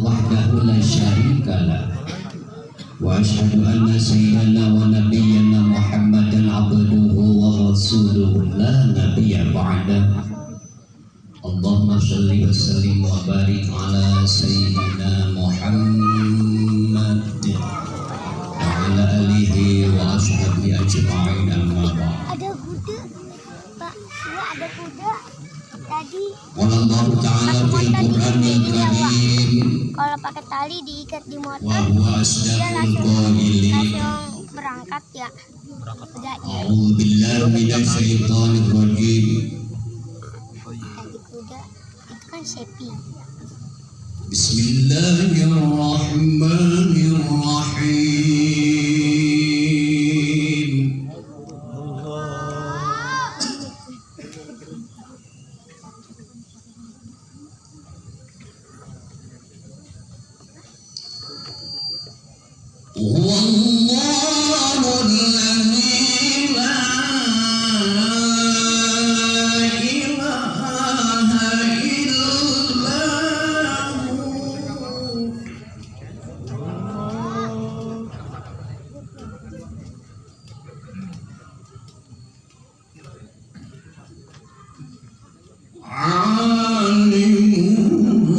وحده لا شريك له وأشهد أن سيدنا ونبينا محمدا عبده ورسوله لا نبي بعده اللهم صل وسلم وبارك على سيدنا محمد وعلى آله وأصحابه أجمعين أما بعد. Ada kuda, Pak. Ya, ada kuda. Tadi. Wallahu ta'ala fil Qur'anil Karim. Kalau pakai tali diikat di motor, wa huwa asdaqul qailin. langsung berangkat ya. Kudanya. A'udzu billahi minasyaitonir rajim. Tadi kuda itu kan sepi. Bismillahirrahmanirrahim. Wallahu alladzi la ilaha illa alimul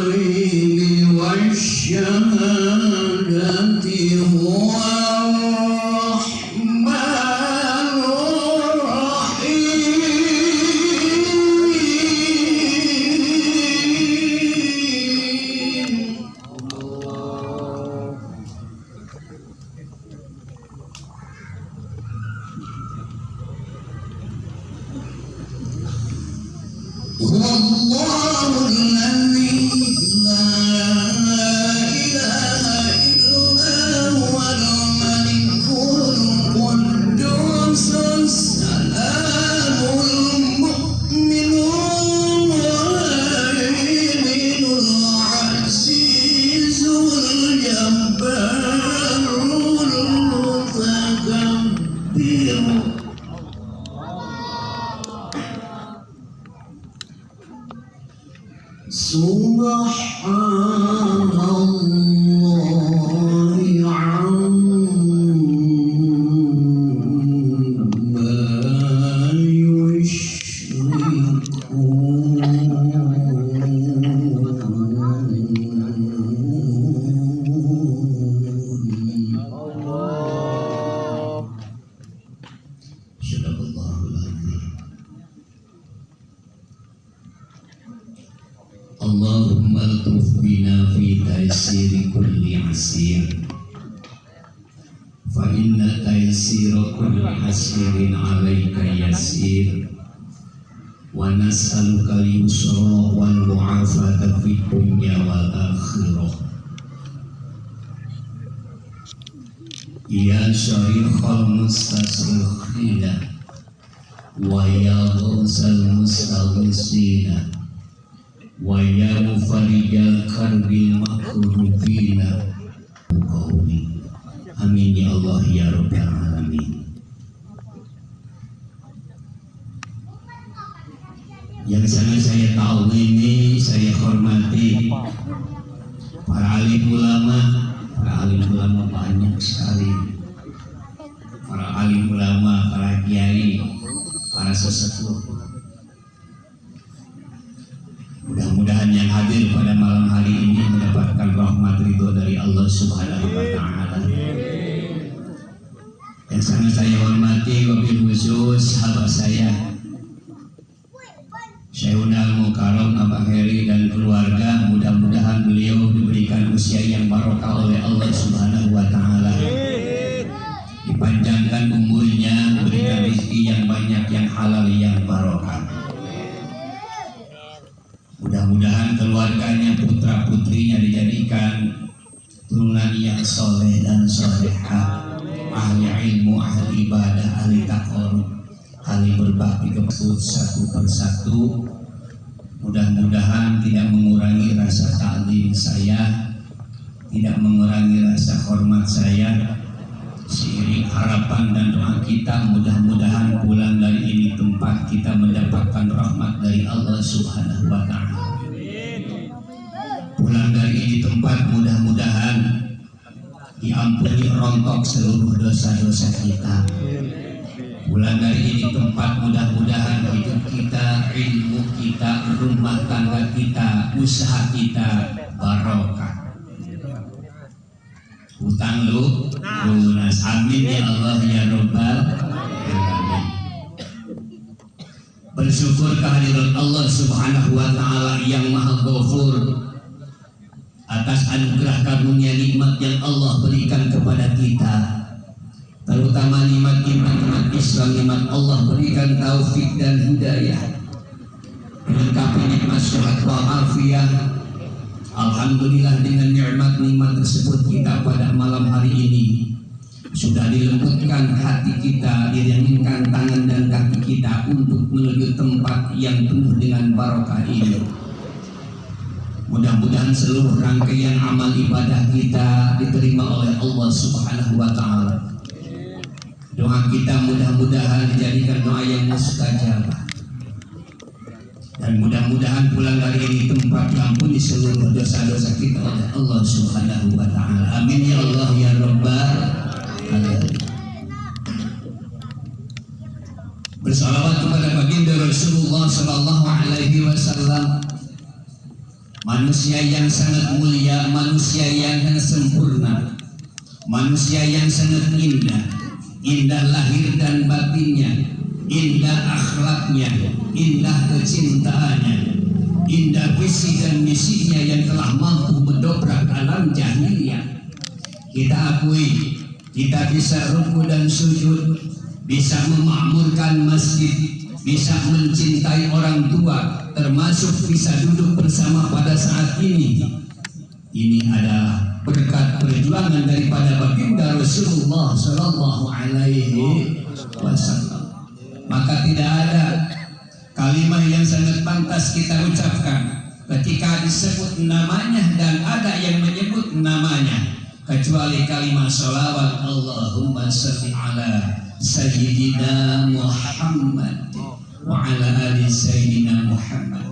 ghaibi wasyahadati huwar rahmanur rahim. Wallahu alladzi la ilaha illa huwal malikul quddusus salamul mu'minul muhaiminul azizul jabbarul mutakabbir. Subhanallahi amma yushrikun. Sadaqallahul azim. Allahumma altuf bina fi taysiri kulli asir fa inna taysira kulli asirin alaika yasir wa nas'aluka al-yusra wal mu'afata fid dunya wal akhirah. Ya syarikhal mustasrikhina wa ya ghawsal mustaghisina wa ya mufarijal karbil makrubina. Amin ya Allah ya Rabbal alamin. Yang sangat saya tahu ini, saya hormati para alim ulama. Para alim ulama banyak sekali. Para alim ulama, para kiai, para sesepuh. Mudah-mudahan yang hadir pada malam hari ini mendapatkan rahmat ridho dari Allah Subhanahu wa Ta'ala. Yang sangat saya hormati wabil khusus sahabat saya Syekhuna Al-Mukarram Abah Heri dan keluarga. Mudah-mudahan beliau diberikan usia yang barokah oleh Allah Subhanahu wa Ta'ala. Dipanjangkan umurnya, berikan rezeki yang banyak, yang halal, yang barokah. Mudah-mudahan keluarganya, putra putrinya dijadikan turunan yang soleh dan solehah, ahli ilmu, ahli ibadah, ahli taqwa, ahli berbakti kepada satu persatu. Mudah-mudahan tidak mengurangi rasa ta'zim saya, tidak mengurangi rasa hormat saya. Seiring harapan dan doa kita, mudah-mudahan pulang dari ini tempat kita mendapatkan rahmat dari Allah Subhanahu wa Ta'ala. pulang dari ini tempat mudah-mudahan diampuni rontok seluruh dosa-dosa kita. Pulang dari ini tempat mudah-mudahan hidup kita, ilmu kita, rumah tangga kita, usaha kita barokah. Utang lunas. Amin ya Allah ya Rabbal alamin. Bersyukur kehadirat Allah Subhanahu wa taala yang Maha Ghafur atas anugerah karunia nikmat yang Allah berikan kepada kita, terutama nikmat iman, nikmat Islam, nikmat Allah berikan taufik dan hidayah, dilengkapi nikmat sehat walafiat. Alhamdulillah dengan nikmat tersebut kita pada malam hari ini sudah dilembutkan hati kita, diringankan tangan dan kaki kita untuk menuju tempat yang penuh dengan barokah ini. Mudah-mudahan seluruh rangkaian amal ibadah kita diterima oleh Allah Subhanahu wa taala. Doa kita mudah-mudahan dijadikan doa yang mustajabah. Dan mudah-mudahan pulang dari ini tempat diampuni seluruh dosa-dosa kita oleh Allah Subhanahu wa taala. Amin ya Allah ya Rabbal alamin. Bersalawat kepada baginda Rasulullah sallallahu alaihi wasallam, manusia yang sangat mulia, manusia yang sempurna, manusia yang sangat indah lahir dan batinnya, indah akhlaknya, indah kecintaannya, indah visi dan misinya yang telah mampu mendobrak alam jahiliyah. Kita akui, kita bisa ruku dan sujud, bisa memakmurkan masjid, bisa mencintai orang tua, termasuk bisa duduk bersama pada saat ini. Ini adalah berkat perjuangan daripada baginda Rasulullah Sallallahu Alaihi Wasallam. Maka tidak ada kalimat yang sangat pantas kita ucapkan ketika disebut namanya dan ada yang menyebut namanya, kecuali kalimat salawat Allahumma salli ala Sayyidina Muhammad wa ala ali Sayyidina Muhammad.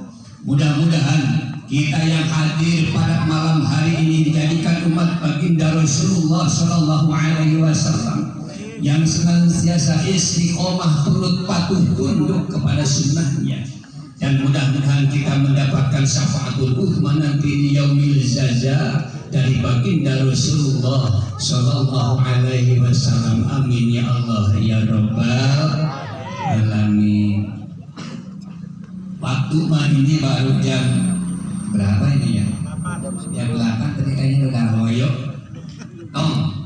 Mudah-mudahan kita yang hadir pada malam hari ini dijadikan umat baginda Rasulullah Sallallahu Alaihi Wasallam yang senantiasa istiqomah turut patuh tunduk kepada sunnahnya, dan mudah-mudahan kita mendapatkan syafaatul uthma nanti di yaumil jaza dari baginda Rasulullah Sallallahu Alaihi Wasallam. Amin ya Allah ya Rabbal alamin. Waktu mah ini baru jam berapa ini ya? Jam 8 ketika ini udah ngoyo.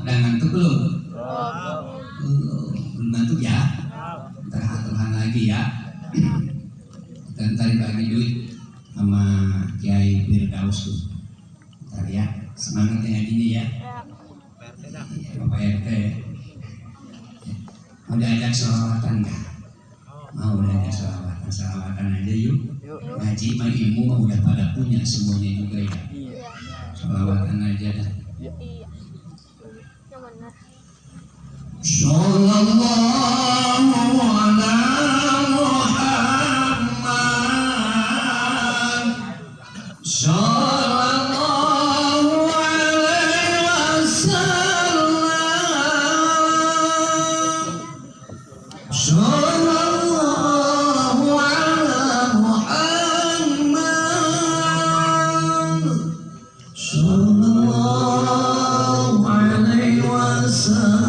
Udah ngantuk belum? Belum ngantuk ya? Terhatuhan lagi ya. Dan tadi bagi duit sama Kiai Firdaus tuh. Ntar ya, semangat ya gini ya. Bapak RT mau diajak sholawatan nggak? Mau diajak sholawatan aja yuk. Ngaji mah ilmu mah udah pada punya semuanya juga ya. Sholawatan aja dah. Sallallahu ala Muhammad, sallallahu alaihi wasallam, sallallahu ala Muhammad, sallallahu alaihi wasallam.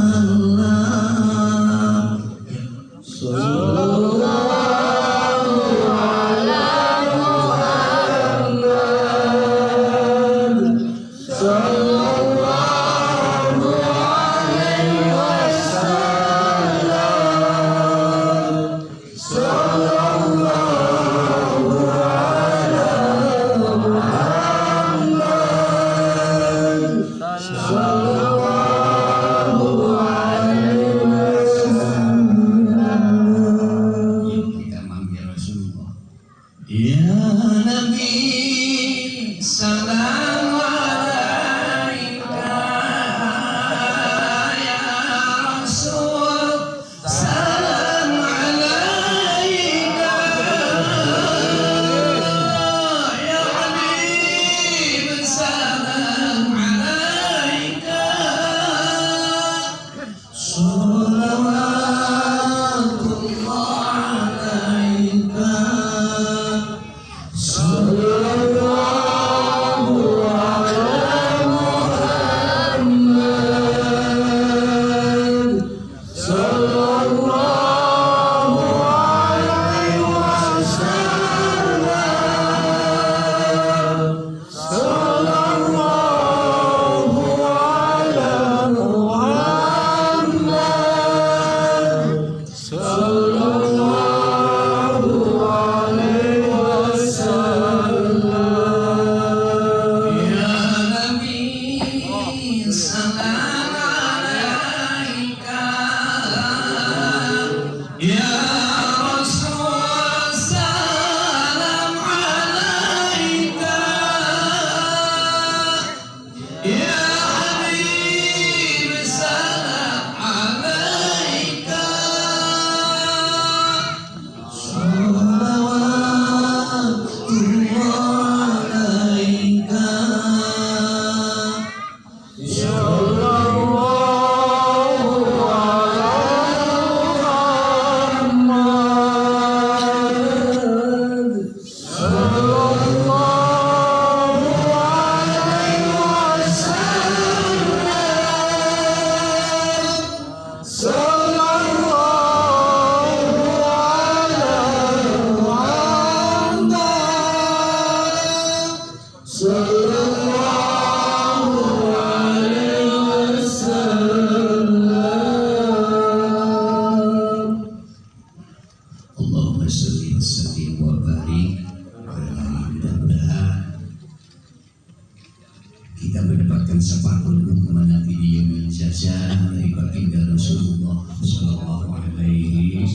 kita mendapatkan sepakul hukuman video saja dari baginda Rasulullah Sallallahu Alaihi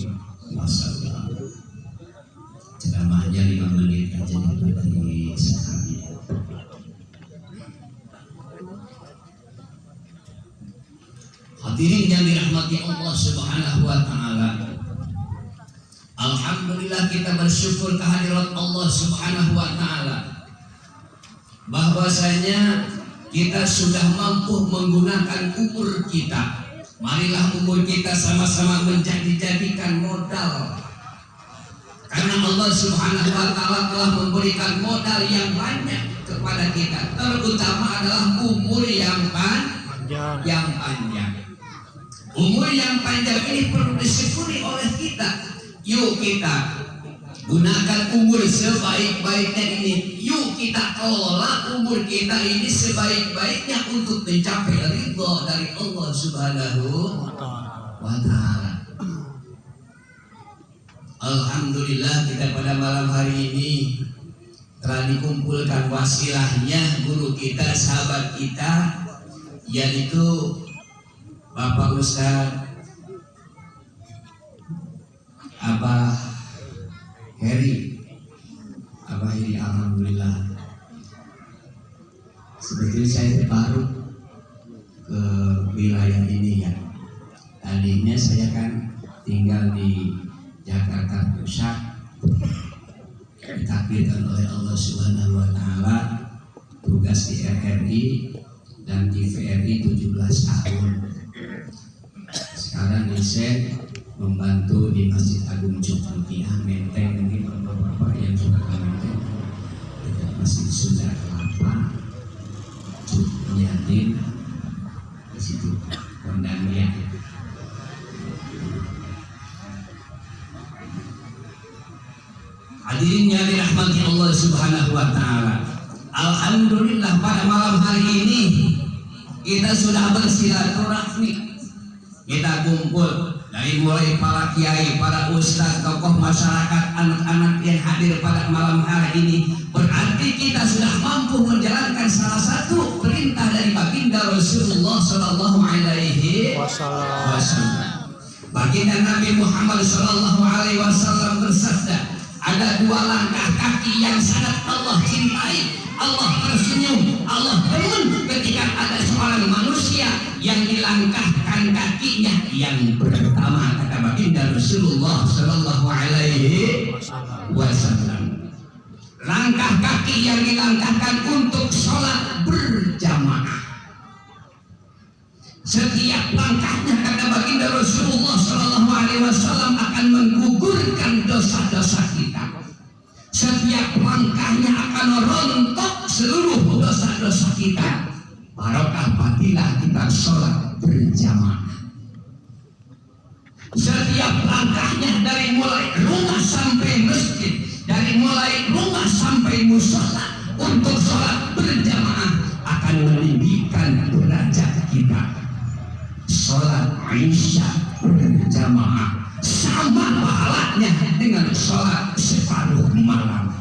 Wasallam. Ceramahnya 5 menit aja dari sekali. Hadirin yang dirahmati Allah Subhanahu wa taala. Alhamdulillah kita bersyukur kehadirat Allah Subhanahu wa taala. Bahwasanya kita sudah mampu menggunakan umur kita. Marilah umur kita sama-sama menjadikan modal. Karena Allah Subhanahu wa taala telah memberikan modal yang banyak kepada kita. Terutama adalah umur yang panjang. Umur yang panjang ini perlu disyukuri oleh kita. Yuk kita gunakan umur sebaik-baiknya ini. Yuk kita kelola umur kita ini sebaik-baiknya untuk mencapai ridha dari Allah Subhanahu wa taala. Alhamdulillah kita pada malam hari ini telah dikumpulkan wasilahnya guru kita, sahabat kita, yaitu Bapak Ustaz Abah Heri. Alhamdulillah. Sebetulnya saya baru ke wilayah ini ya. Tadinya saya kan tinggal di Jakarta Pusat, ditakdirkan oleh Allah Subhanahu wa taala tugas di RRI dan di VRI 17 tahun. Sekarang saya membantu di Masjid Agung Cukmutia, menteng mungkin bapak-bapak yang suka menteng dekat Masjid Sunda Kelapa, Cukmuyatin, di situ Kondangnya. Hadirin yang dirahmati Allah Subhanahu wa taala. Alhamdulillah pada malam hari ini kita sudah bersilaturahmi. Kita kumpul dari mulai para kiai, para ustaz, tokoh masyarakat, anak-anak yang hadir pada malam hari ini. Berarti kita sudah mampu menjalankan salah satu perintah dari baginda Rasulullah Sallallahu Alaihi Wasallam. Baginda Nabi Muhammad Sallallahu Alaihi Wasallam bersabda, ada 2 langkah kaki yang sangat Allah cintai, Allah tersenyum, Allah demen ketika ada seorang manusia yang dilangkahkan kakinya. Yang pertama kata baginda Rasulullah Sallallahu Alaihi Wasallam, langkah kaki yang dilangkahkan untuk sholat berjamaah. Setiap langkahnya kata baginda Rasulullah Sallallahu Alaihi Wasallam akan menggugurkan dosa-dosa kita. Setiap langkahnya akan rontok seluruh dosa-dosa kita. Barokah fadilah kita sholat berjamaah. Setiap langkahnya dari mulai rumah sampai masjid, dari mulai rumah sampai musola untuk sholat berjamaah akan meninggikan derajat kita. Sholat Isya berjamaah sama pahalanya dengan sholat separuh malam.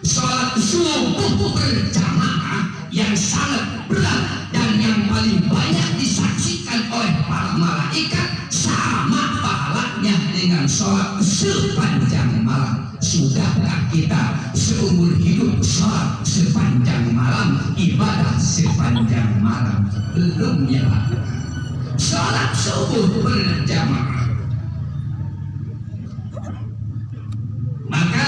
Sholat subuh berjamaah yang sangat berat dan yang paling banyak disaksikan oleh para malaikat sama pahalanya dengan sholat sepanjang malam. Sudahkah kita seumur hidup sholat sepanjang malam, ibadah sepanjang malam? Belum ya. Sholat subuh berjamaah. Maka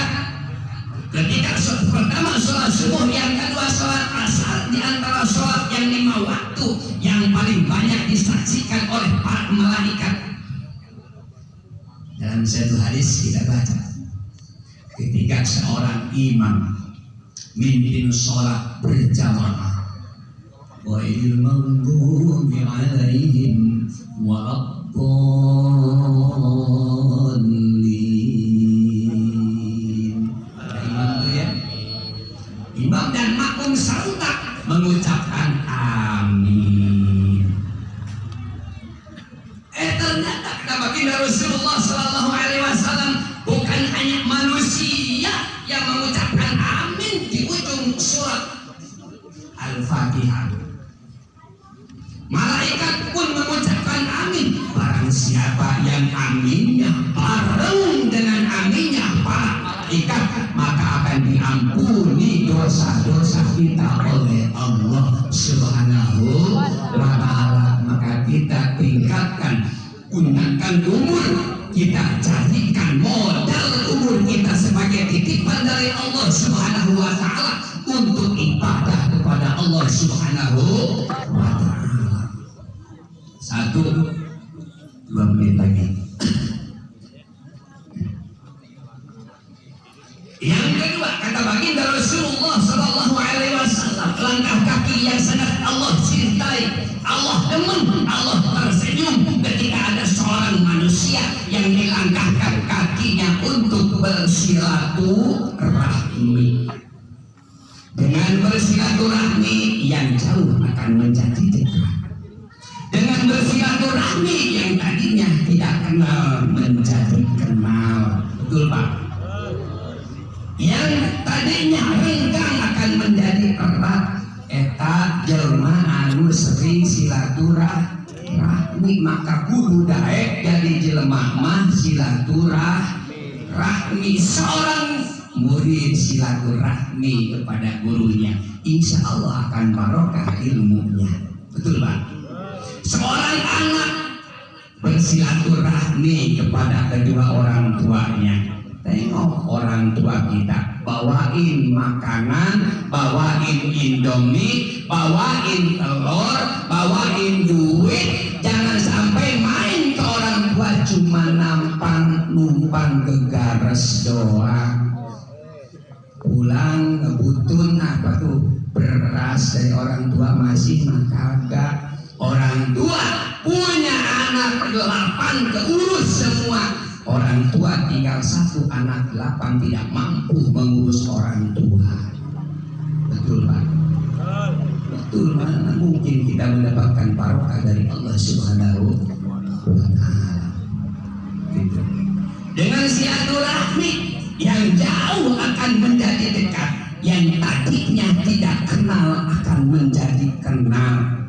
ketika pertama sholat subuh, yang kedua sholat asar, di antara sholat yang 5 waktu yang paling banyak disaksikan oleh para malaikat. Dalam satu hadis kita baca, ketika seorang imam mimpin sholat berjamaah, ghairil maghdubi alaihim waladdallin. Ada imam itu ya, imam dan makmum serentak mengucapkan amin. Ternyata kata baginda Rasulullah Sallallahu Alaihi Wasallam, bukan hanya manusia yang mengucapkan amin di ujung surat Al-Fatihah. Al-Fatihah. Malaikat pun mengucapkan amin. Barang siapa yang aminnya bareng dengan aminnya para malaikat, maka akan diampuni dosa-dosa kita oleh Allah Subhanahu wa ta'ala. Maka kita tingkatkan, gunakan umur kita, jadikan modal umur kita sebagai titipan dari Allah Subhanahu wa ta'ala untuk ibadah kepada Allah Subhanahu wa ta'ala. 1-2 menit lagi. Yang kedua, kata baginda Rasulullah Sallallahu Alaihi Wasallam, langkah kaki yang sangat Allah cintai, Allah demen, Allah tersenyum ketika ada seorang manusia yang dilangkahkan kakinya untuk bersilaturahmi. Dengan bersilaturahmi yang jauh akan menjadi dekat. Dengan bersilaturahmi yang tadinya tidak kenal menjadi kenal. Betul Pak? Yang tadinya renggang akan menjadi erat. Eta jelma anu sering silaturahmi, maka guru daek jadi jelema mah silaturahmi. Seorang murid silaturahmi kepada gurunya, insya Allah akan barokah ilmunya. Betul Pak? Seorang anak bersilaturahmi kepada kedua orang tuanya. Tengok orang tua kita, bawain makanan, bawain Indomie, bawain telur, bawain duit. Jangan sampai main ke orang tua cuma numpang gegares doang. Pulang ngebutun apa tuh beras dari orang tua masih mah kagak. Orang tua punya anak 8 keurus semua. Orang tua tinggal 1 anak 8 tidak mampu mengurus orang tua. Betul Pak? Betul, mana mungkin kita mendapatkan barokah dari Allah Subhanahu wa ta'ala. Gitu. Dengan silaturahmi yang jauh akan menjadi dekat, yang tadinya tidak kenal akan menjadi kenal.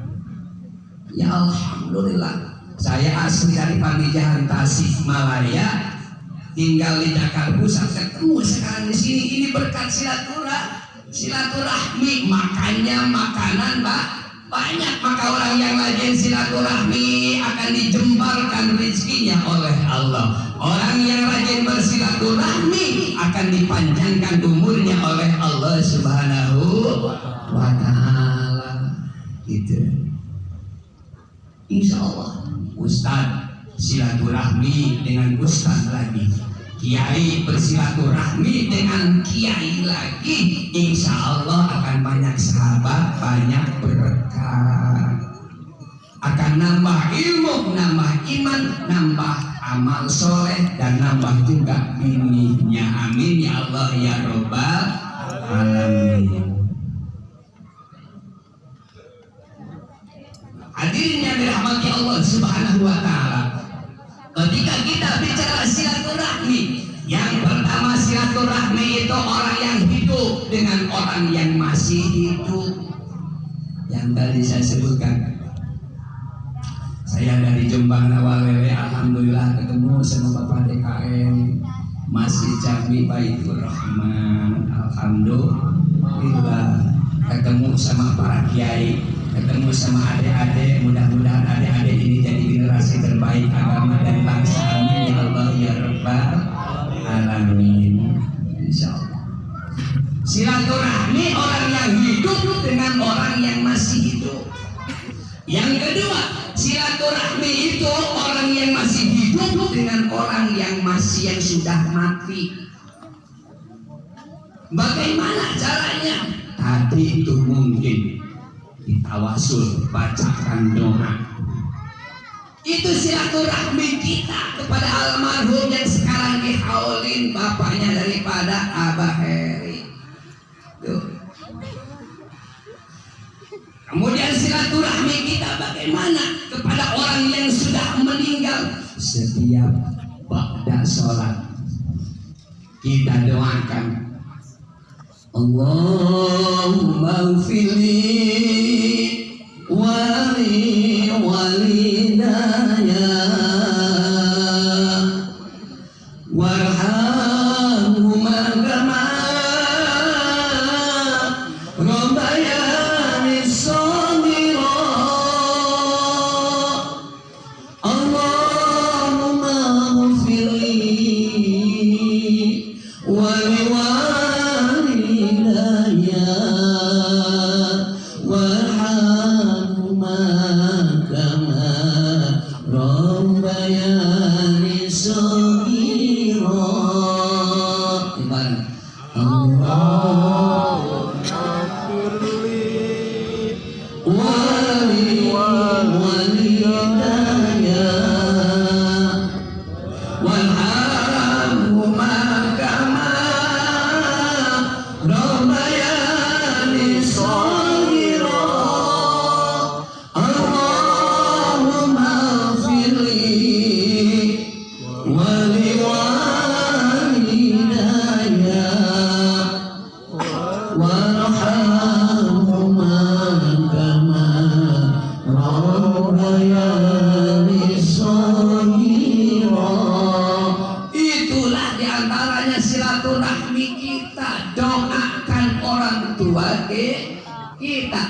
Ya Alhamdulillah, saya asli dari Pamijahan Tasikmalaya, tinggal di Jakarta Pusat, ketemu sekarang di sini. Ini berkat silaturahmi. Makannya makanan banyak, maka orang yang rajin silaturahmi akan dijembarkan rezekinya oleh Allah. Orang yang rajin bersilaturahmi akan dipanjangkan umurnya oleh Allah Subhanahu wa ta'ala. Gitu. Insya Allah Ustadz silaturahmi dengan Ustadz lagi, Kiai bersilaturahmi dengan Kiai lagi, insya Allah akan banyak sahabat, banyak berkah, akan nambah ilmu, nambah iman, nambah amal soleh, dan nambah juga bininya. Amin ya Allah ya Rabbal alamin. Hadirin yang dirahmati Allah Subhanahu wa ta'ala, ketika kita bicara silaturahmi, yang pertama silaturahmi itu orang yang hidup dengan orang yang masih hidup. Yang tadi saya sebutkan, saya dari Jombang Nawalele, alhamdulillah ketemu sama Bapak DKM Masjid Jami Baitur Rahman, alhamdulillah ketemu sama para kiai, ketemu sama adik-adik. Mudah-mudahan adik-adik ini jadi generasi terbaik agama dan bangsa. Amin ya Allah ya Rabbal alamin. Insyaallah. Silaturahmi orang yang hidup dengan orang yang masih hidup. Yang kedua, silaturahmi itu orang yang masih hidup dengan orang yang sudah mati. Bagaimana caranya? Tadi itu mungkin ditawasul, bacakan doa. Itu silaturahmi kita kepada almarhum yang sekarang dihaulin, bapaknya daripada Abah Heri. Tuh. Kemudian silaturahmi kita bagaimana kepada orang yang sudah meninggal. Setiap ba'da sholat kita doakan, Allahumma ghfirli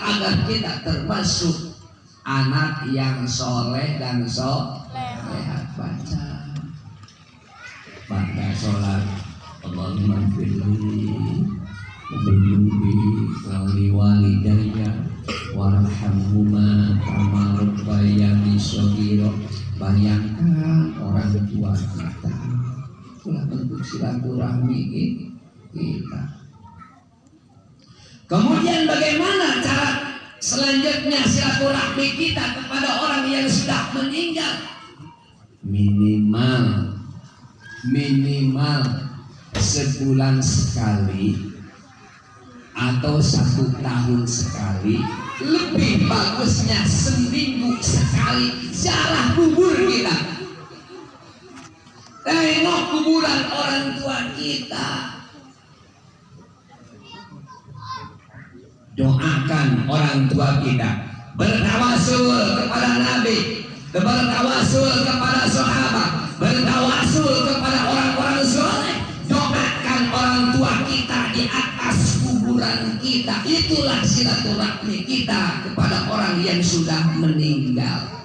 agar kita termasuk anak yang soleh dan solehat. Baca sholat Allahumma firli Dhunubi wali walidayya warhamhuma kama rabbayani shaghira. Bayangkan orang tua kita, itulah bentuk silaturahmi kita. Kemudian bagaimana cara selanjutnya silaturahmi kita kepada orang yang sudah meninggal? Minimal sebulan sekali atau 1 tahun sekali, lebih bagusnya seminggu sekali ziarah kubur kita. Tengok kuburan orang tua kita, doakan orang tua kita, bertawasul kepada Nabi, bertawasul kepada sahabat, bertawasul kepada orang-orang soleh. Doakan orang tua kita di atas kuburan kita. Itulah silaturahmi kita kepada orang yang sudah meninggal.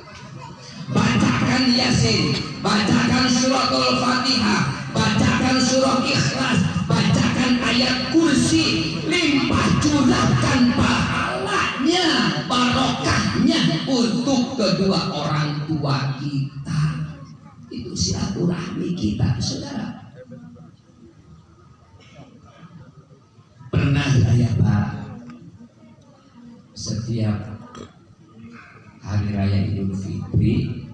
Bacakan Yasin, bacakan suratul Fatihah, bacakan surah Ikhlas, bacakan ayat kursi, limpah curahkan pahalanya, barokahnya untuk kedua orang tua kita. Itu silaturahmi kita, saudara. Pernah saya Pak, setiap hari raya Idul Fitri,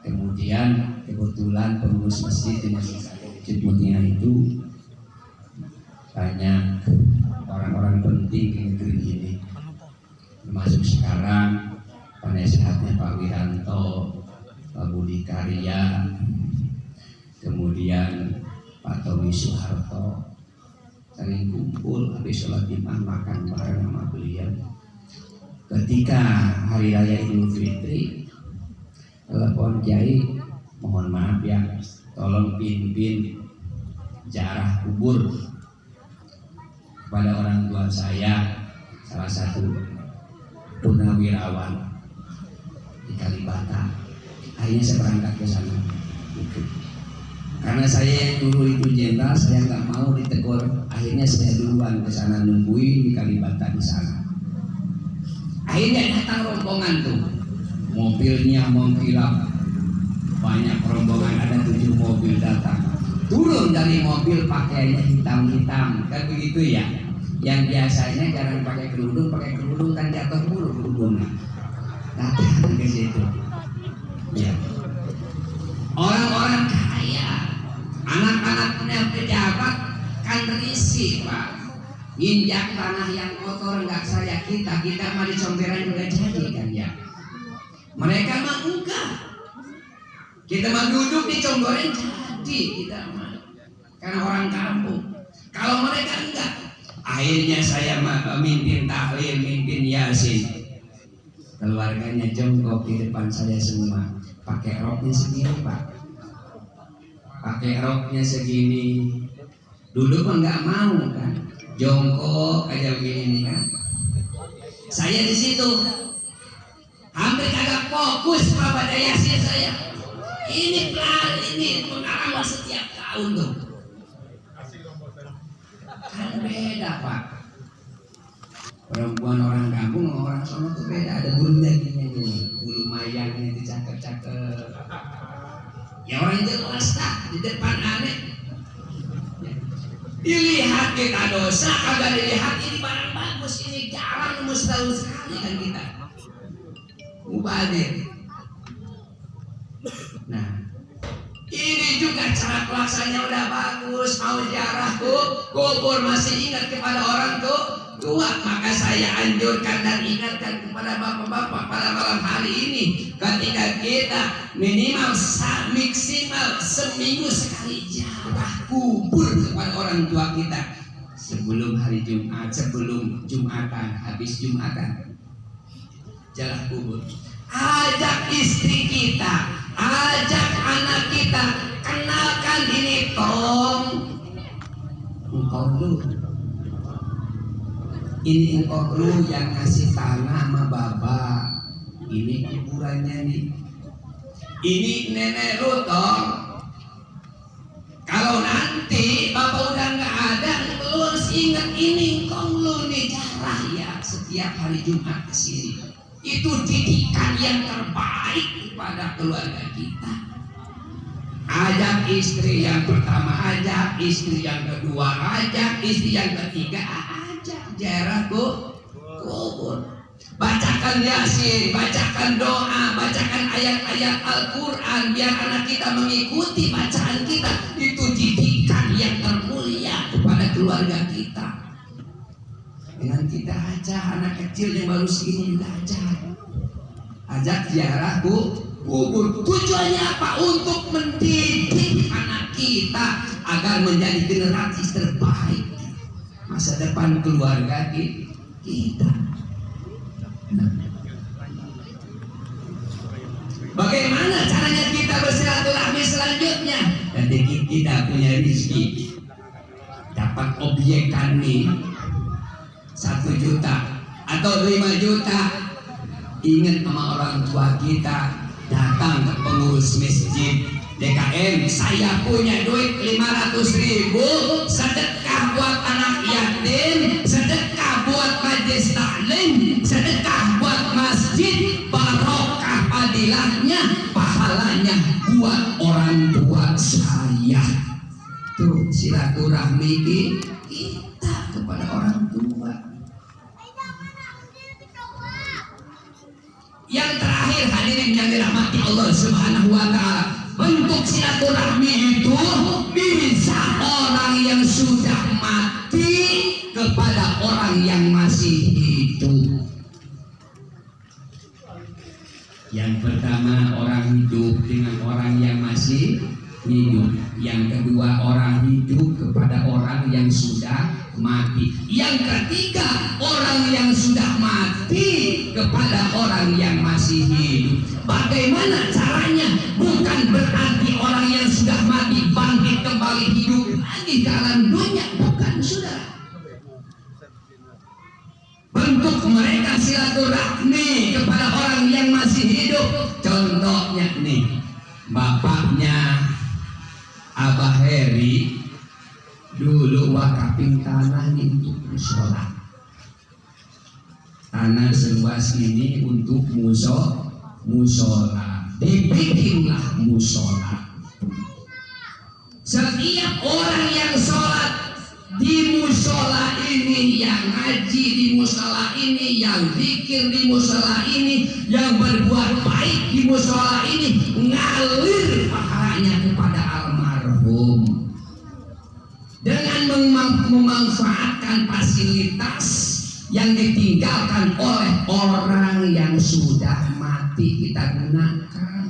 kemudian kebetulan pengurus masjid di Masjid Mutia itu banyak orang-orang penting di negeri ini, termasuk sekarang penasehatnya Pak Wiranto, Pak Budi Karya, kemudian Pak Tommy Soeharto, saling kumpul habis sholat Jumat makan bareng sama beliau. Ketika hari raya Idul Fitri, telepon Kiai, mohon maaf ya, tolong pimpin ziarah kubur kepada orang tua saya, salah satu purnawirawan di Kalibata. Akhirnya saya berangkat ke sana. Karena saya yang dulu itu jenderal, saya nggak mau ditegur. Akhirnya saya duluan ke sana, nungguin di Kalibata di sana. Akhirnya datang rombongan tuh, mobilnya mengkilap, banyak rombongan, ada 7 mobil datang. Turun dari mobil pakaiannya hitam-hitam, kan begitu ya? Yang biasanya jarang pakai kerudung kan jatuh mulu kerudungnya. Datang ke situ. Ya. Orang-orang kaya, anak-anaknya pejabat kan risih Pak. Injak tanah yang kotor nggak saya kita mah dicomberan juga jadi kan ya. Mereka mah enggak. Kita mah duduk dicomberan jadi kita mah. Karena orang kampung. Kalau mereka enggak. Akhirnya saya mimpin tahlil, mimpin Yasin. Keluarganya jongkok di depan saya semua. Pakai roknya segini Pak. Pakai roknya segini. Dulu mah nggak mau kan. Jongkok aja begini nih kan. Saya di situ hampir agak fokus pada Yasin saya. Ini pengalaman setiap tahun tuh. Kan beda Pak. Perempuan orang kampung sama orang sono tuh beda. Ada bulunya gini nih, bulu mayangnya itu cakep-cakep. Ya orang jelas tak di depan aneh. Dilihat kita dosa, agak dilihat ini barang bagus, ini jarang mustahil sekali kan kita. Mubadir. Nah, ini juga cara pelaksanya udah bagus. Mau ziarah kubur masih ingat kepada orang tua, maka saya anjurkan dan ingatkan kepada bapak-bapak pada malam hari ini, ketika kita minimal maksimal seminggu sekali ziarah kubur kepada orang tua kita sebelum hari Jumat, sebelum Jumatan, habis Jumatan ziarah kubur. Ajak istri kita, ajak anak kita, kenalkan ini Tom, engkau dulu. Ini engkau lu yang ngasih tanah sama bapak. Ini kuburannya nih. Ini nenek lu toh. Kalau nanti bapak udah nggak ada, lu harus ingat ini engkau lu nih jarah ya setiap hari Jumat kesini. Itu didikan yang terbaik kepada keluarga kita. Ajak istri yang pertama, ajak istri yang kedua, ajak istri yang ketiga, ajak jarah kubur. Bacakan Yasin, bacakan doa, bacakan ayat-ayat Al-Quran biar anak kita mengikuti bacaan kita. Itu didikan yang termulia kepada keluarga kita. Dengan kita ajak anak kecil yang baru segini kita ajak ziarah kubur. Tujuannya apa? Untuk mendidik anak kita agar menjadi generasi terbaik masa depan keluarga kita. Bagaimana caranya kita bersilaturahmi selanjutnya? Jadi kita punya rezeki, dapat obyekan nih 1 juta atau 5 juta, ingat sama orang tua kita, datang ke pengurus masjid DKM, saya punya duit 500.000, sedekah buat anak yatim, sedekah buat majelis taklim, sedekah buat masjid, barokah padilahnya, pahalanya buat orang tua saya. Tuh silaturahmi kita kepada orang tua. Yang terakhir hadirin yang dirahmati Allah Subhanahu wa taala, bentuk silaturahmi itu bisa orang yang sudah mati kepada orang yang masih hidup. Yang pertama orang hidup dengan orang yang masih hidup. Yang kedua orang hidup kepada orang yang sudah mati. Yang ketiga orang yang sudah mati kepada orang yang masih hidup. Bagaimana caranya? Bukan berarti orang yang sudah mati bangkit kembali hidup lagi ke alam dunia, bukan, saudara. Bentuk mereka silaturahmi kepada orang yang masih hidup. Contohnya nih, bapaknya Abah Heri dulu wakafin tanah nih untuk musola. Tanah seluas ini untuk musola. Dibikinlah musola. Setiap orang yang sholat di musola ini, yang ngaji di musola ini, yang zikir di musola ini, yang berbuat baik di musola ini, ngalir pahalanya kepada almarhum. Dengan memanfaatkan fasilitas yang ditinggalkan oleh orang yang sudah mati, kita gunakan.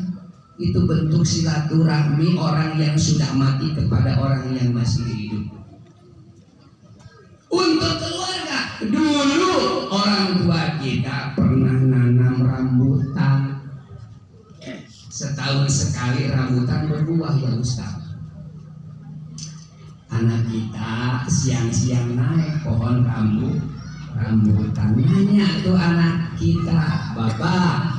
Itu bentuk silaturahmi orang yang sudah mati kepada orang yang masih hidup. Untuk keluarga, dulu orang tua kita pernah nanam rambutan. Setahun sekali rambutan berbuah ya Ustaz. Anak kita siang-siang naik pohon rambutan, nanya tuh anak kita, Bapak,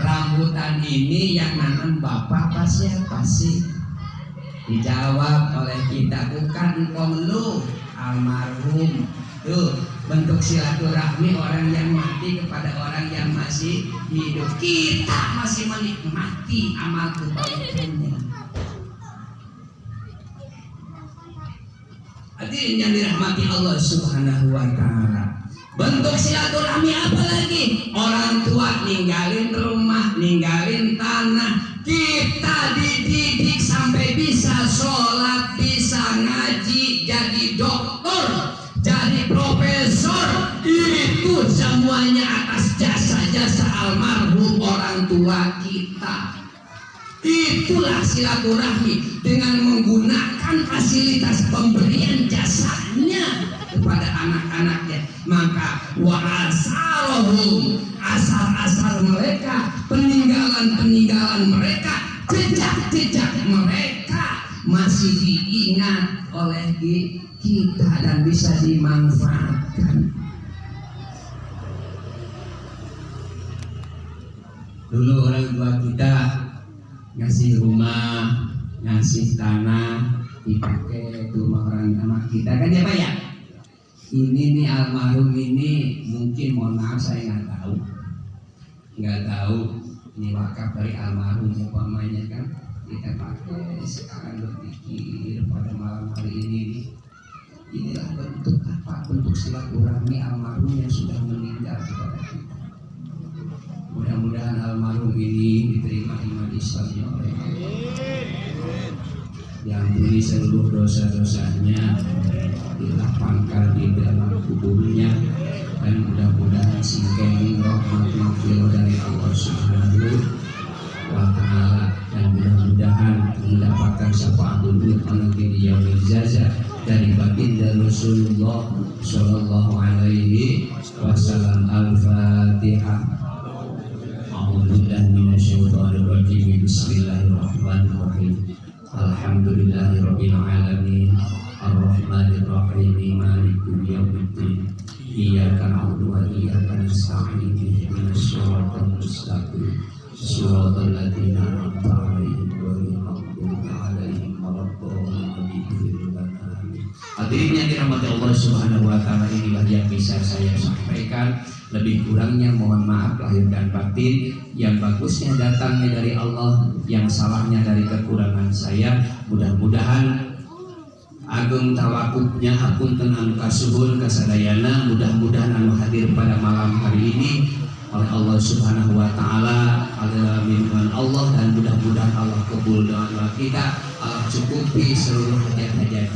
rambutan ini yang nanam Bapak apa siapa sih? Dijawab oleh kita, bukan engkau lu, almarhum. Tuh bentuk silaturahmi orang yang mati kepada orang yang masih hidup. Kita masih menikmati amal kebaikannya. Hadirin yang dirahmati Allah Subhanahu wa taala. Bentuk silaturahmi apa lagi? Orang tua ninggalin rumah, ninggalin tanah. Kita dididik sampai bisa sholat, bisa ngaji, jadi dokter, jadi profesor. Itu semuanya atas jasa-jasa almarhum orang tua kita. Itulah silaturahmi dengan menggunakan fasilitas pemberian jasanya kepada anak-anaknya. Maka wa'asarohum, asal-asal mereka, peninggalan-peninggalan mereka, jejak-jejak mereka masih diingat oleh kita dan bisa dimanfaatkan. Dulu orang tua kita ngasih rumah, ngasih tanah, dipakai rumah orang anak kita kan ya Pak ya. Ini nih almarhum ini mungkin mohon maaf saya nggak tahu ini wakaf dari almarhum umpamanya kan kita pakai sekarang berpikir pada malam hari ini nih, inilah bentuk apa, bentuk silaturahmi almarhum yang sudah meninggal kepada kita. Mudah-mudahan almarhum ini diterima iman Islamnya oleh Allah, diampuni seluruh dosa-dosanya, dilapangkan di dalam kuburnya, dan mudah-mudahan singkeng rahmat maghfirah dari Allah Subhanahu wa Ta'ala, dan mudah-mudahan mendapatkan syafaatul uzma di yaumil jazaa dari baginda Rasulullah sallallahu alaihi wasallam. Al-Fatihah. A'udzubillahi minasyaitonir rajim. Bismillahirrahmanirrahim. Alhamdulillahirabbil alamin. Ar-Rahmanir Rahim. Maliki yaumiddin. Iyyaka na'budu wa iyyaka nasta'in. Ihdinas shiratal mustaqim. Shiratal ladzina an'amta 'alaihim ghairil maghdubi 'alaihim waladdallin. Hadirin yang dirahmati Allah Subhanahu wa Ta'ala, inilah yang bisa saya sampaikan. Lebih kurangnya mohon maaf lahir dan batin. Yang bagusnya datangnya dari Allah, yang salahnya dari kekurangan saya. Mudah-mudahan agung tawakufnya hapunten anu kasuhun kasadayana. Mudah-mudahan anu hadir pada malam hari ini oleh Allah Subhanahu wa Ta'ala adalah minuman Allah, dan mudah-mudahan Allah kabul doa kita, Allah cukupi seluruh hajat-hajat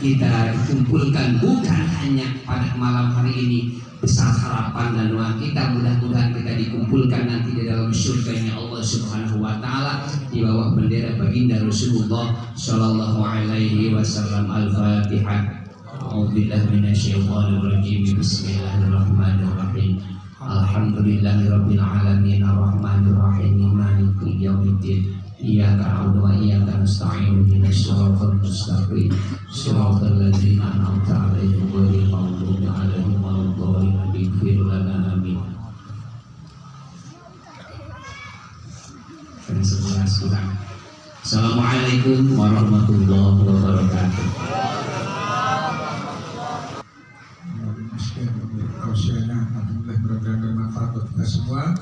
kita kumpulkan bukan hanya pada malam hari ini. Besar harapan dan doa kita, mudah-mudahan kita dikumpulkan nanti di dalam surganya Allah Subhanahu wa Ta'ala di bawah bendera baginda Rasulullah sallallahu alaihi wasallam. Al-Fatihah. A'udzubillahi minasyaitonir rajim. Bismillahirrahmanirrahim. Alhamdulillahirabbil alamin. Ar-Rahmanir Rahim. Maliki yaumiddin. Iyyaka na'budu wa iyyaka nasta'in. Ihdinas shiratal mustaqim. Shiratal ladzina an'amta 'alaihim ghairil maghdubi 'alaihim waladdallin. Ighfir lana amin. Assalamualaikum warahmatullahi wabarakatuh. Alhamdulillah, mudah-mudahan bermanfaat buat kita semua.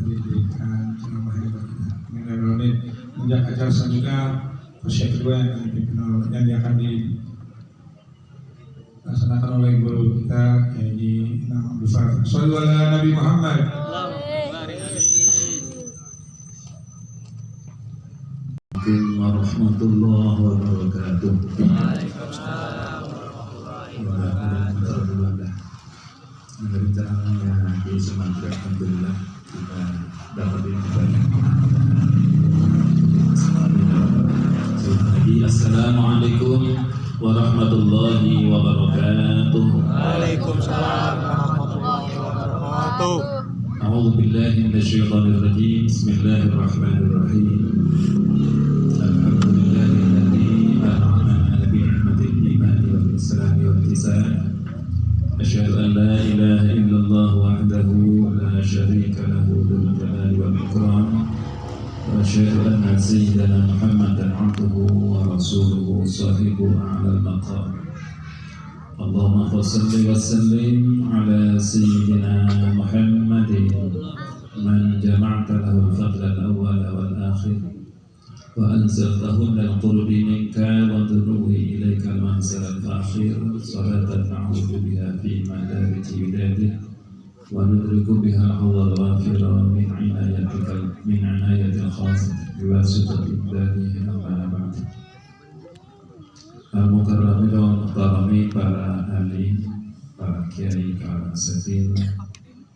Diberikan ceramah yang buat kita. Amin. Menjak acara selanjutnya sesi kedua yang akan dilaksanakan oleh guru kita Haji Imam Abdul Fatah. Shallu ala Nabi Muhammad. Assalamualaikum warahmatullahi wabarakatuh. Waalaikumsalam warahmatullahi wabarakatuh. Rencananya di Sumatera, alhamdulillah kita dapat banyak. Assalamualaikum warahmatullahi wabarakatuh. Waalaikumsalam warahmatullahi wabarakatuh. A'udzu billahi minasyaitonir rajim. Bismillahirrahmanirrahim. Alhamdulillahilladzi an'ama 'ala bi'ni'matil imani wal islami wal ihsan. Asyhadu an la ilaha illallah wahdahu la syarika lahu dzul jalali wal ikram. Wa asyhadu anna sayyidana Muhammadan 'abduhu wa rasuluhu sahibu a'lal maqam. Allahumma shalli wa sallim ala sayyidina Muhammadin man jama'ta lahu al-fadla al-awwal wal akhir wa anzaltahu lil qurbi minka wa turuhi ilaika al-manzil al-akhir. Salatan na'udhu biha fi madarij wiladik wa nudriku biha al-hawal wafira min inayatil khasah biwasitati ibadihi amma ba'd. Al-Mukarramin wa Mukarramin, para ahli, para kiai, para asatidz,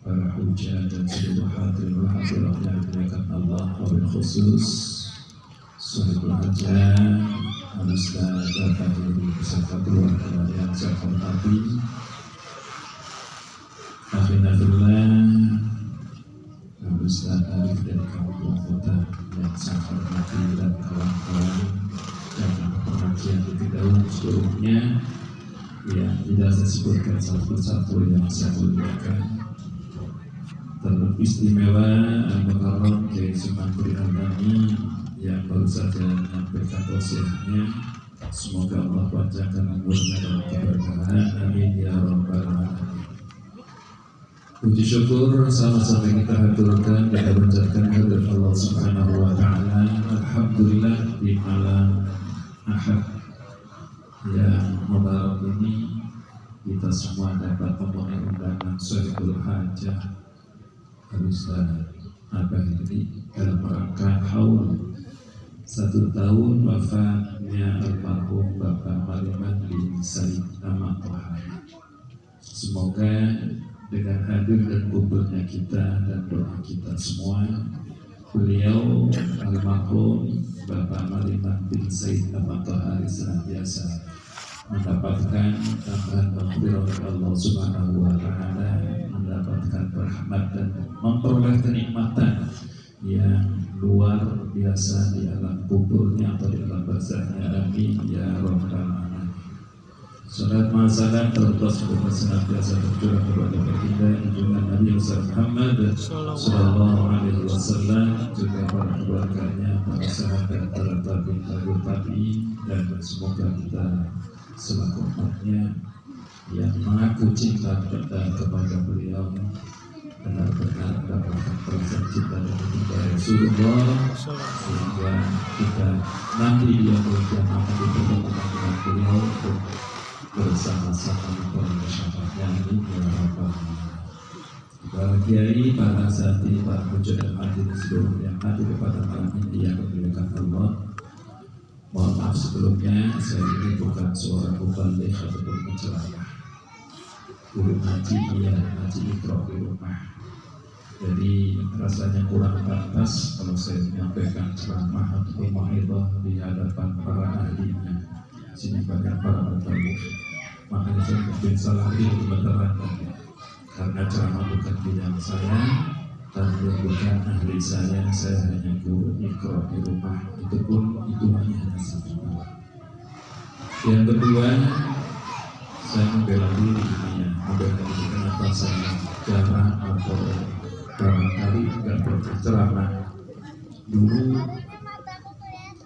para hujjah dan seluruh hadirin wa hadirat yang dimuliakan Allah, wabil khusus Sahibul Hajat Al-Ustaz Al-Fadhil beserta keluarga yang saya hormati. Alhamdulillah, Al-Ustaz Arif dari Kabupaten Kota yang saya hormati, dan kawan-kawan dan pengajian di Kedaung seluruhnya yang tidak saya sebutkan satu persatu yang saya muliakan. Terlebih istimewa Al-Mukarram Kiai Sumantri Al-Bani yang baru saja menyampaikan tausiahnya. Semoga Allah panjangkan umurnya dalam keberkahan. Amin ya rabbal alamin. Puji syukur sama-sama kita haturkan, kita panjatkan kepada Allah Subhanahu wa taala. Alhamdulillah di malam Ahad yang mubarak ini kita semua dapat memenuhi undangan Sholatul Hajah Ustaz Abah ini dalam rangka haul 1 tahun wafatnya almarhum Bapak Maliman bin Said Ahmad Toha. Semoga dengan hadir dan kumpulnya kita dan doa kita semua, beliau almarhum Bapak Maliman bin Said Ahmad Toha senantiasa mendapatkan tambahan maghfirah dari Allah Subhanahu wa taala, mendapatkan rahmat dan memperoleh kenikmatan yang luar biasa di alam kuburnya atau di alam barzahnya. Amin ya rabbal alamin. Salat masalah terus senantiasa tercurah kepada baginda junjungan Nabi Muhammad sallallahu alaihi wasallam, juga para keluarganya, para sahabat, para tabi'in, dan semoga kita selaku umatnya yang mengaku cinta kepada beliau benar-benar mendapatkan perasaan cinta dari Rasulullah, sehingga kita nanti dia berjamaah dipertemukan dengan beliau untuk bersama-sama memperoleh syafaatnya. Amin ya rabbal alamin. Para kiai, para santri, para mujahirin hadirin seluruh yang hadir pada malam ini yang dimuliakan Allah. Mohon maaf sebelumnya, saya ini bukan seorang mubaligh ataupun penceramah. Guru ngaji, ngaji ikro di rumah. Jadi rasanya kurang pantas kalau saya menyampaikan ceramah atau mau'izah di hadapan para ahlinya. Sini bahkan para mubaligh. Makanya saya mungkin salah ini beneran, karena ceramah bukan bidang saya, dan bukan ahli saya hanya guru ikro di rumah. Itu pun hitungannya hanya 1 bulan. Yang kedua, saya membela diri ya, membela diri kenapa saya jarang atau barangkali enggak berceramah. Dulu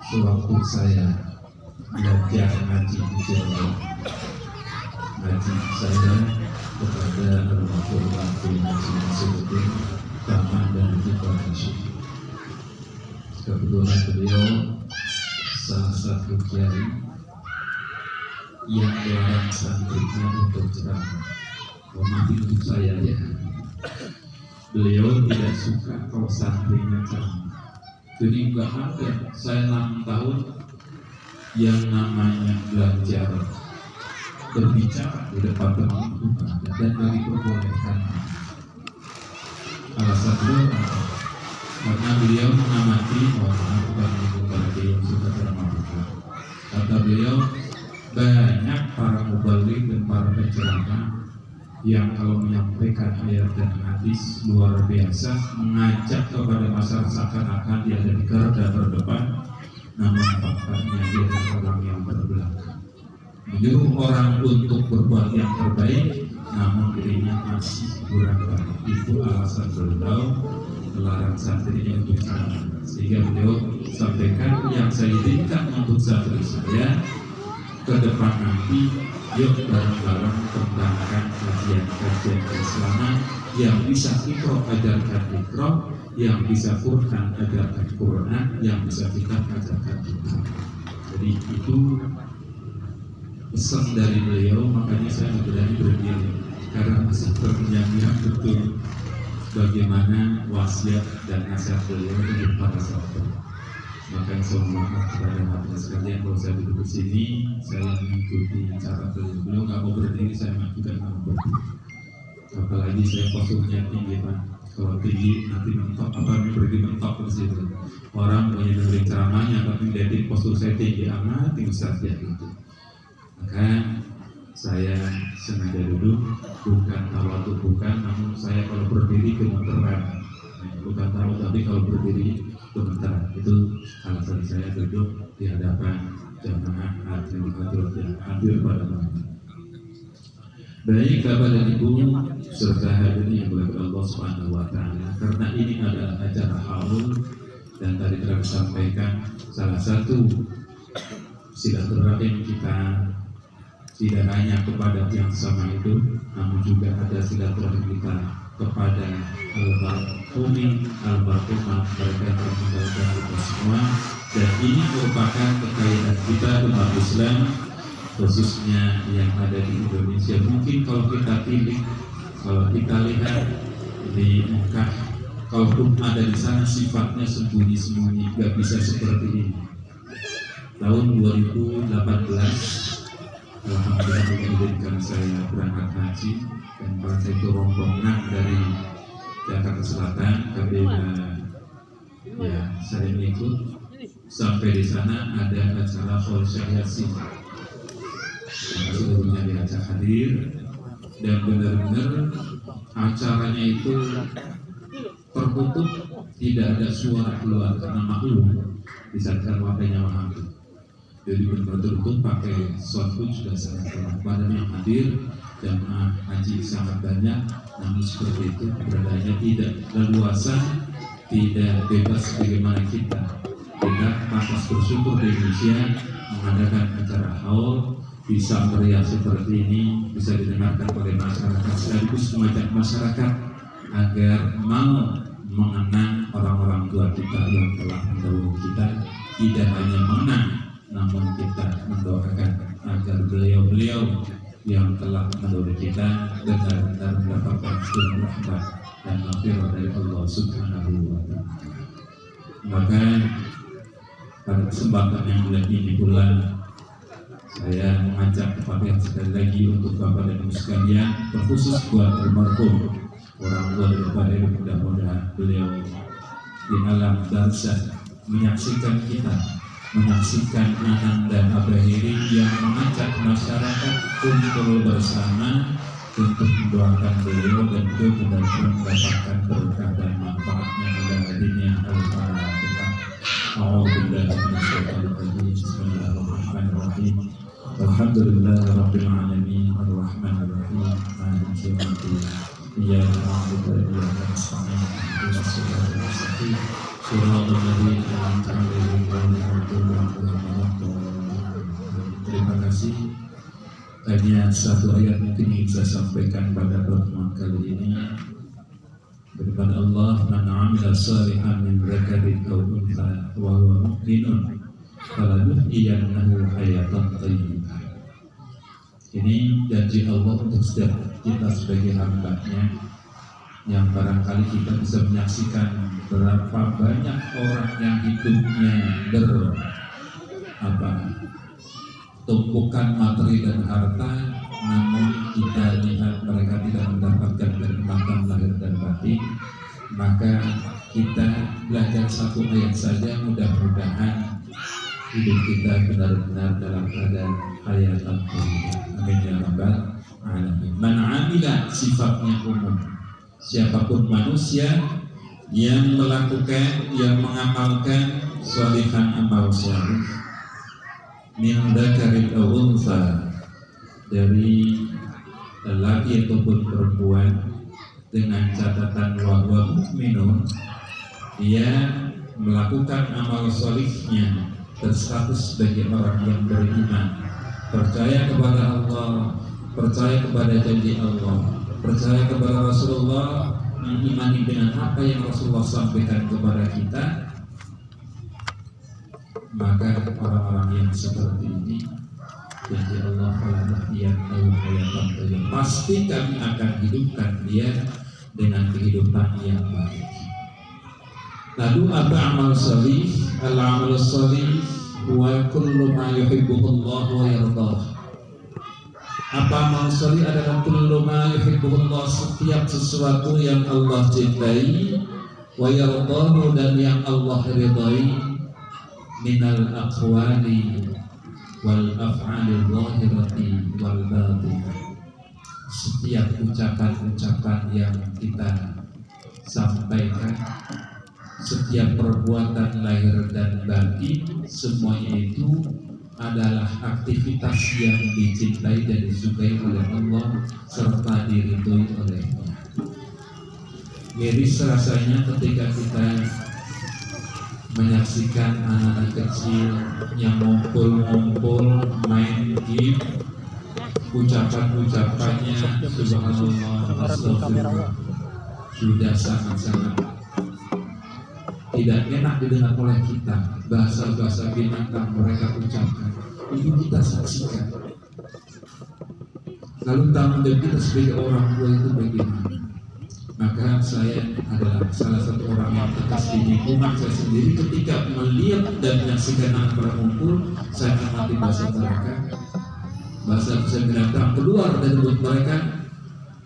sewaktu saya belajar ngaji di Cirebon, ngaji saya kepada almarhum Abdul Nasir Taman dan Kibar Hashim. Kebetulan beliau salah satu kiai yang melarang santrinya untuk ceramah. Maafin untuk saya ya. Beliau tidak suka kalau santrinya ceramah. Jadi enggak ada. Saya 6 tahun yang namanya belajar berbicara di depan teman dan dari diperbolehkan. Alasan beliau karena beliau mengamati, bukan para beliau suka ceramah. Kata beliau, banyak para mubaligh dan para penceramah yang kalau menyampaikan ayat dan hadis luar biasa, mengajak kepada masyarakat seakan-akan dia ada di garda terdepan, namun faktanya dia adalah orang yang berbelakang. Menyuruh orang untuk berbuat yang terbaik, namun dirinya masih kurang baik. Itu alasan beliau melarang santrinya untuk ceramah. Sehingga beliau sampaikan, yang saya inginkan untuk santri saya ke depan nanti, yuk bareng-bareng kembangkan kajian-kajian keislaman. Yang bisa ikro ajarkan ikro, yang bisa Quran ajarkan Quran, yang bisa kitab ajarkan kitab. Jadi itu pesan dari beliau, makanya saya berani berdiri karena masih terngiang-ngiang betul bagaimana wasiat dan nasihat beliau untuk para sahabat. Makanya saya mohon kepada hadirin sekalian, kalau saya duduk di sini, saya mengikuti cara beliau. Beliau nggak mau berdiri, saya juga nggak mau berdiri. Apalagi saya posturnya tinggi, Pak. Kalau tinggi nanti mentok, berdiri mentok di situ. Orang punya dengerin ceramahnya, tapi lihatin postur saya tinggi amat, tinggi saja gitu. Maka saya sengaja duduk, bukan tawadu, bukan, namun saya kalau berdiri gemeteran. Bukan tahu, tapi kalau berdiri gemeteran. Itu alasan saya duduk di hadapan jamaah hadirin yang hadir pada malam. Baik Bapak dan Ibu, serta hadirin yang dimuliakan Allah Subhanahu wa taala. Karena ini adalah acara haul dan tadi telah disampaikan salah satu silaturahim kita tidak hanya kepada yang sama itu, namun juga ada silaturahim kita kepada almarhumah mereka yang telah meninggalkan kita semua. Dan ini merupakan kekayaan kita umat Islam, khususnya yang ada di Indonesia. Mungkin kalau kita pilih, kalau kita lihat di Mekah, kalaupun ada di sana sifatnya sembunyi-sembunyi, nggak bisa seperti ini. Tahun 2018, alhamdulillah mengizinkan saya berangkat haji dan pada itu rombongan dari Jakarta Selatan ke ya saya ikut. Sampai di sana ada acara Kholsyah Yasin, seluruhnya diajak hadir, dan benar-benar acaranya itu tertutup, tidak ada suara keluar karena maklum disangkan waktunya waktu. Jadi benar-benar pakai sound pun sudah sangat banyak. Badan yang hadir jamaah haji sangat banyak, namun seperti itu beradanya tidak leluasa, tidak bebas bagaimana kita. Kita pantas bersyukur di Indonesia mengadakan acara haul bisa meriah seperti ini, bisa didengarkan oleh masyarakat, sekaligus mengajak masyarakat agar mau mengenang orang-orang tua kita yang telah mendahului kita. Tidak hanya mengenang, namun kita mendoakan agar beliau-beliau yang telah mendahului kita benar-benar mendapatkan rahmat dan maghfirah dari Allah Subhanahu wa taala. Maka pada kesempatan yang mulia ini pula saya mengajak kepada yang sekali lagi untuk Bapak dan Ibu sekalian, terkhusus buat almarhum orang tua daripada Ibu, mudah-mudahan beliau di alam barzakh menyaksikan kita, menyaksikan Anang dan Abahiri yang mengajak masyarakat kumpul bersama untuk mendoakan beliau dan beliau benar-benar mendapatkan berkah dan manfaatnya pada hadinya al-Fatihah. Bismillahirrahmanirrahim. Alhamdulillahirabbil alamin arrahmanirrahim maliki yaumiddin. Iyyaka na'budu wa iyyaka nasta'in ihdinas siratal mustaqim siratal ladzina an'amta 'alaihim ghairil maghdubi 'alaihim waladdallin. Terima kasih. Hanya satu ayat mungkin yang saya sampaikan pada pertemuan kali ini. Firman Allah, "Man 'amila shalihan min dzakarin aw untha wa huwa mu'minun falanuhyiyannahu hayatan thayyibah." Ini janji Allah untuk setiap kita sebagai hamba-Nya, yang barangkali kita bisa menyaksikan berapa banyak orang yang hidupnya tumpukan materi dan harta, namun kita lihat mereka tidak mendapatkan kenikmatan lahir dan batin. Maka kita belajar satu ayat saja, mudah-mudahan hidup kita benar-benar dalam keadaan hayatan thayyibah. Amin ya rabbal alamin. Man 'amila sifatnya umum, siapapun manusia yang melakukan, yang mengamalkan sholihan amal sholih min dzakarin aw untha, dari lelaki ataupun perempuan, dengan catatan wa huwa mu'minun, dia melakukan amal sholihnya berstatus sebagai orang yang beriman, percaya kepada Allah, percaya kepada janji Allah, percaya kepada Rasulullah, mengimani dengan apa yang Rasulullah sampaikan kepada kita. Maka orang-orang yang seperti ini, janji Allah, pasti kami akan hidupkan dia dengan kehidupan yang baik. Lalu apa amal salih? Al-amal salih wa kullu ma yuhibbuhullah wa yardah. Apa amal salih adalah kullu ma yuhibbuhullah, setiap sesuatu yang Allah cintai, wa yardahu, dan yang Allah ridai, minal aqwali wal af'ali zahirati wal batinah. Setiap ucapan-ucapan yang kita sampaikan, setiap perbuatan lahir dan batin, semuanya itu adalah aktivitas yang dicintai dan disukai oleh Allah serta diridhoi olehnya. Miris rasanya ketika kita menyaksikan anak-anak kecil yang ngumpul-ngumpul main game, ucapan-ucapannya subhanallah, astagfirullah, sudah sangat-sangat tidak enak didengar oleh kita. Bahasa-bahasa binatang mereka ucapkan, itu kita saksikan. Lalu tanggung jawab kita sebagai orang tua itu bagaimana? Maka saya adalah salah satu orang yang tegas di lingkungan saya sendiri. Ketika melihat dan menyaksikan anak berkumpul, saya amati bahasa mereka, bahasa binatang keluar dari mulut mereka,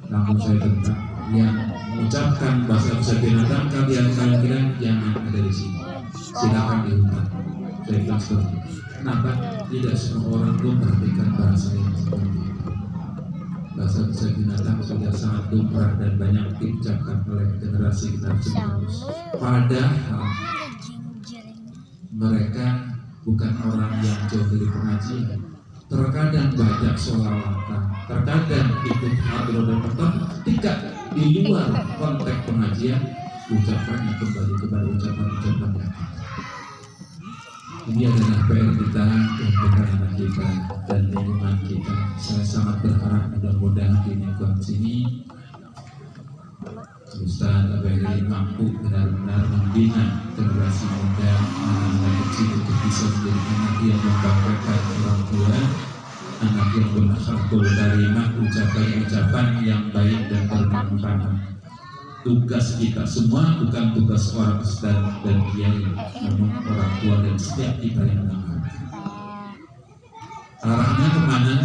namun saya tentang yang mengucapkan bahasa binatang kalian kira jangan ada di sini, silakan di hutan. Saya bilang seperti itu. Kenapa tidak semua orang pun perhatikan bahasa yang seperti itu? Bahasa binatang sudah sangat lumrah dan banyak diucapkan oleh generasi penerus. Padahal mereka bukan orang yang jauh dari pengajian. Terkadang banyak sholawatan, terkadang ikut hadroh dan petang, ketika di luar konteks pengajian, ucapannya kembali kepada ucapan-ucapan yang ini adalah PR kita untuk anak kita dan lingkungan kita. Saya sangat berharap mudah-mudahan di lingkungan sini Ustaz Abaili mampu benar-benar membina generasi muda, anak-anak kecil untuk bisa menjadi anak yang membanggakan orang tua, anak yang berakhlakul karimah, ucapan-ucapan yang baik dan bermanfaat. Tugas kita semua bukan tugas orang ustaz dan kiai, namun orang tua dan setiap kita yang mendengar. Arahnya kemana?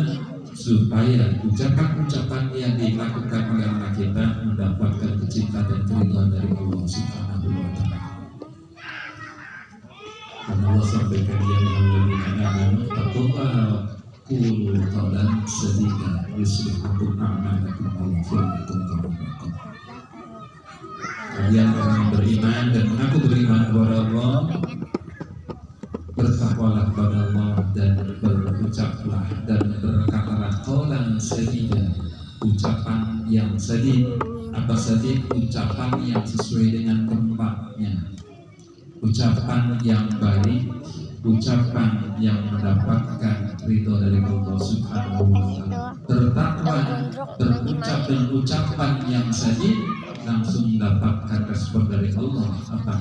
Supaya ucapan-ucapan yang dilakukan oleh anak kita mendapatkan kecintaan dan keridhaan dari Allah Subhanahu wa Ta'ala. Karena Allah sampaikan ya ayyuhalladzina amanu taqullaha qulu qawlan sadida yuslih lakum a'malakum wa yaghfir lakum dhunubakum. Kalian orang yang beriman dan mengaku beriman kepada Allah, bertakwalah kepada Allah dan berucaplah dan berkatalah qaulan sadida, ucapan yang sadid. Apa sadid? Ucapan yang sesuai dengan tempatnya, ucapan yang baik, ucapan yang mendapatkan ridho dari Allah Subhanahu wa Ta'ala. Bertakwa, berucap dengan ucapan yang sadid, langsung mendapatkan respon dari Allah. Apa?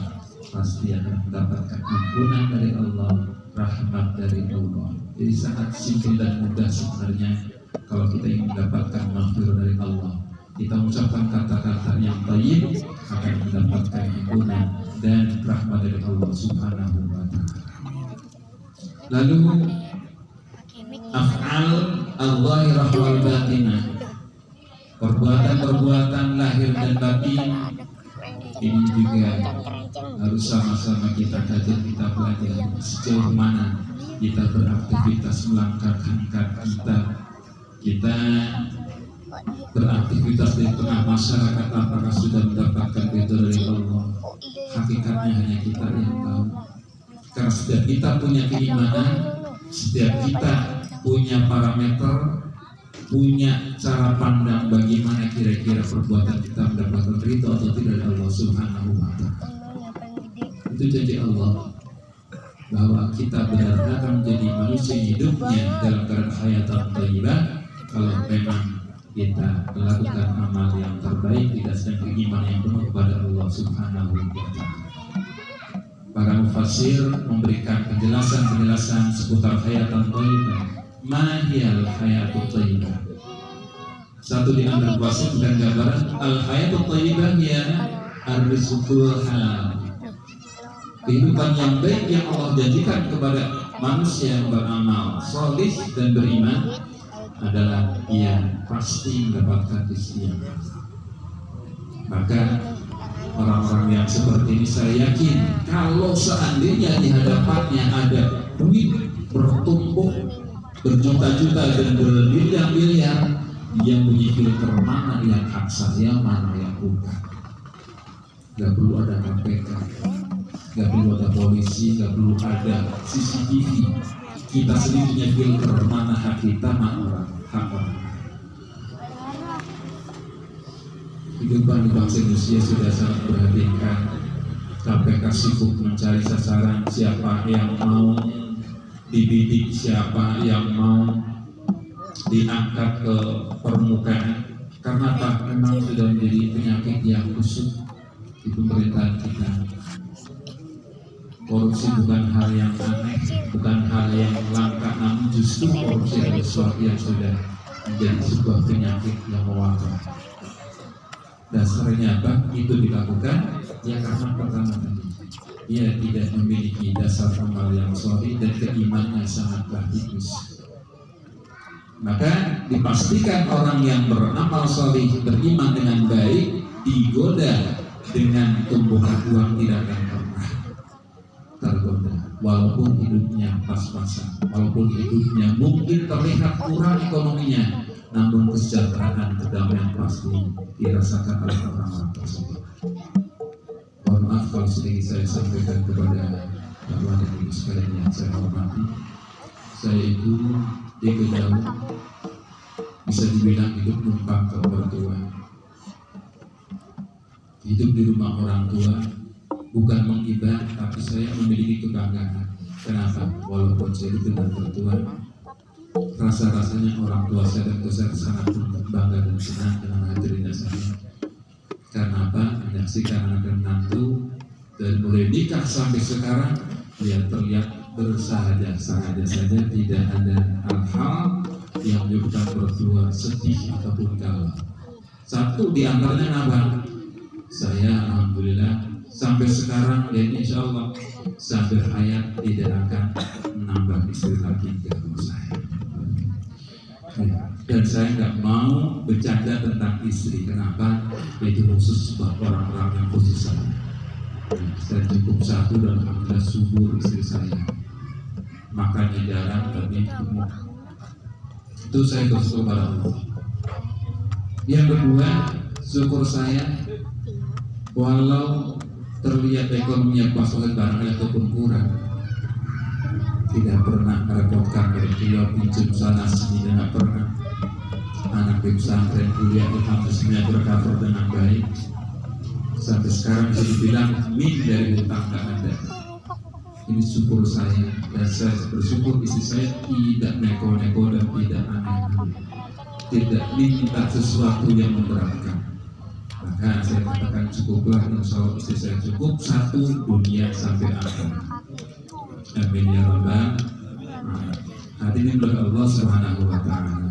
Pasti akan mendapatkan ampunan dari Allah, rahmat dari Allah. Jadi sangat simpel dan mudah sebenarnya. Kalau kita ingin mendapatkan maghfirah dari Allah, kita mengucapkan kata-kata yang thayyib, akan mendapatkan ampunan dan rahmat dari Allah Subhanahu wa Ta'ala. Lalu af'al al-zahirah wal batinah, perbuatan-perbuatan lahir dan batin ini juga harus sama-sama kita kaji, kita pelajari sejauh mana kita beraktivitas melangkahkan kaki kita beraktivitas di tengah masyarakat, apakah sudah mendapatkan ridho dari Allah. Hakikatnya hanya kita yang tahu, karena setiap kita punya keimanan, setiap kita punya parameter, punya cara pandang bagaimana kira-kira perbuatan kita mendapatkan ridho atau tidak dari Allah Subhanahu wa Ta'ala. Itu janji Allah bahwa kita benar-benar akan menjadi manusia hidupnya dalam keadaan hayatan thayyibah kalau memang kita melakukan amal yang terbaik didasarkan keimanan yang penuh kepada Allah Subhanahu wa Ta'ala. Para mufassir memberikan penjelasan-penjelasan seputar hayatan thayyibah. Mahiyal hayatut thayyibah. Satu di antara mufassir memberikan gambaran al-hayatut thayyibah ya ar-rizqul halal. Kehidupan yang baik yang Allah janjikan kepada manusia yang beramal salih dan beriman adalah yang pasti mendapatkan istiqamah. Maka orang-orang yang seperti ini saya yakin kalau seandainya di hadapannya ada duit bertumpuk berjuta-juta dan bermiliar-miliar, dia punya filter mana yang hak saya, mana yang bukan. Gak perlu ada KPK, gak perlu ada polisi, gak perlu ada CCTV. kita sendiri punya filter mana hak kita, mana hak orang. Kehidupan di bangsa Indonesia sudah sangat berhatikan. KPK sibuk mencari sasaran siapa yang mau dibidik, siapa yang mau diangkat ke permukaan. Karena apa? Memang sudah menjadi penyakit yang busuk di pemerintahan kita. Korupsi bukan hal yang aneh, bukan hal yang langka, namun justru korupsi adalah sesuatu yang sudah menjadi sebuah penyakit yang mewabah. Dasarnya apa? Itu dilakukan ya karena pertama tadi ia tidak memiliki dasar amal yang sholih dan keimanannya sangatlah tipis. Maka dipastikan orang yang beramal sholih, beriman dengan baik, digoda dengan tumbuhan uang tidak akan pernah tergoda. Walaupun hidupnya pas-pasan, walaupun hidupnya mungkin terlihat kurang ekonominya, namun kesejahteraan kedamaian pasti dirasakan oleh orang-orang tersebut. Mohon maaf kalau sedikit saya sampaikan kepada Bapak dan Ibu sekalian yang saya hormati. Saya itu di jauh bisa dibilang hidup numpang ke orang tua. Hidup di rumah orang tua bukan menghibah, tapi saya memiliki kebanggaan. Kenapa? Walaupun saya hidup dengan tertua, rasa-rasanya orang tua saya dan saya sangat bangga dan senang dengan hadirnya saya. Karena apa? Menyaksikan anak dan menantu dari mulai nikah sampai sekarang dia terlihat bersahaja-sahaja saja, tidak ada hal-hal yang menyebabkan berdua sedih ataupun galau. Satu di antaranya apa? Saya alhamdulillah sampai sekarang dan insya Allah sampai hayat tidak akan menambah istri lagi di rumah saya. Dan saya nggak mau bercanda tentang istri. Kenapa? Itu khusus buat orang-orang yang khusus saya. Saya cukup satu dan alhamdulillah subur istri saya. Makannya jarang tapi gemuk. Itu saya bersyukur pada Allah. Yang kedua, syukur saya walau terlihat ekonominya pas oleh barangnya ataupun kurang, tidak pernah merepotkan mereka pinjam sana sini, tidak pernah. Anak di pesantren kuliah alhamdulillah bercover dengan baik. Sampai sekarang bisa dibilang min dari hutang tak ada. Ini syukur saya dan saya bersyukur istri saya tidak neko-neko dan tidak aneh-aneh, tidak minta sesuatu yang memberatkan. Maka saya katakan cukuplah, insya Allah istri saya cukup satu dunia sampai akhir. Amin ya rabbal alamin. Hadirin oleh Allah Subhanahu wa taala.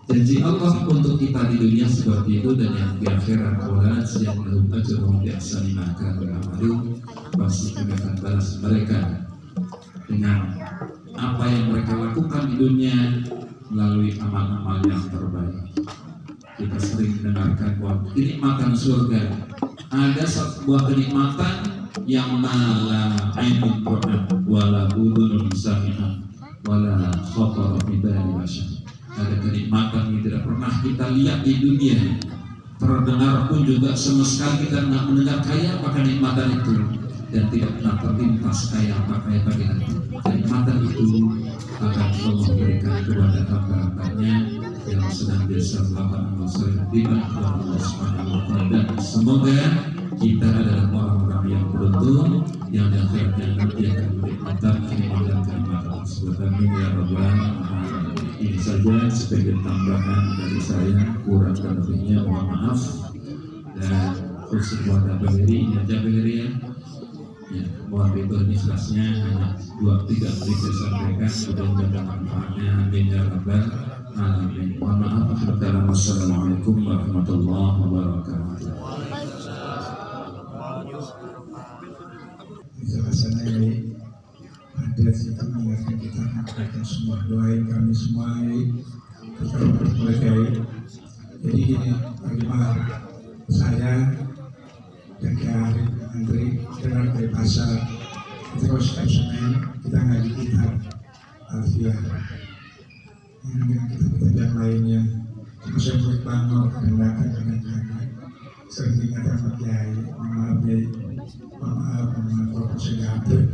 Janji Allah untuk kita di dunia seperti itu, dan yang di akhirat awalad yang lahum ajrun bi ahsani ma kanu ya'malun, pasti kami akan balas mereka dengan apa yang mereka lakukan di dunia melalui amal-amal yang terbaik. Kita sering mendengarkan bahwa kenikmatan surga ada sebuah kenikmatan yang mala ainun ra'at wala udhunun sami'at wala khatara fi bali bashar. Ada kenikmatan yang tidak pernah kita lihat di dunia, terdengar pun juga sama sekali kita tidak mendengar kayak apa kenikmatan itu, dan tidak pernah terlintas kayak apa bagi hati. Kenikmatan itu akan Allah berikan kepada hamba-hambanya yang sedang biasa melakukan amal soleh di Allah Subhanahu wa taala. Dan semoga kita adalah orang-orang yang beruntung yang di akhiratnya nanti akan menikmati kenikmatan tersebut. Amin ya rabbal alamin. Ini saja sebagai tambahan dari saya, kurang dan lebihnya mohon maaf. Dan khusus buat Jabiri ya, mohon itu ikhlasnya hanya 2-3 menit saya sampaikan, mudah-mudahan manfaatnya. Amin ya rabbal alamin. Mohon maaf. Wassalamualaikum warahmatullahi wabarakatuh. Rasanya ada kita mengingatkan kita akan semua, doain kami semua mereka. Jadi gini, bagaimana saya dan Arif Andri dengar dari pasar kita kalau setiap Senin kita ngaji kitab Alfiah dengan kitab-kitab yang lainnya. Cuma saya murid Bangor dan datang dengan kami sering ingat sama Kiai, maaf Kiai. maaf kalau saya update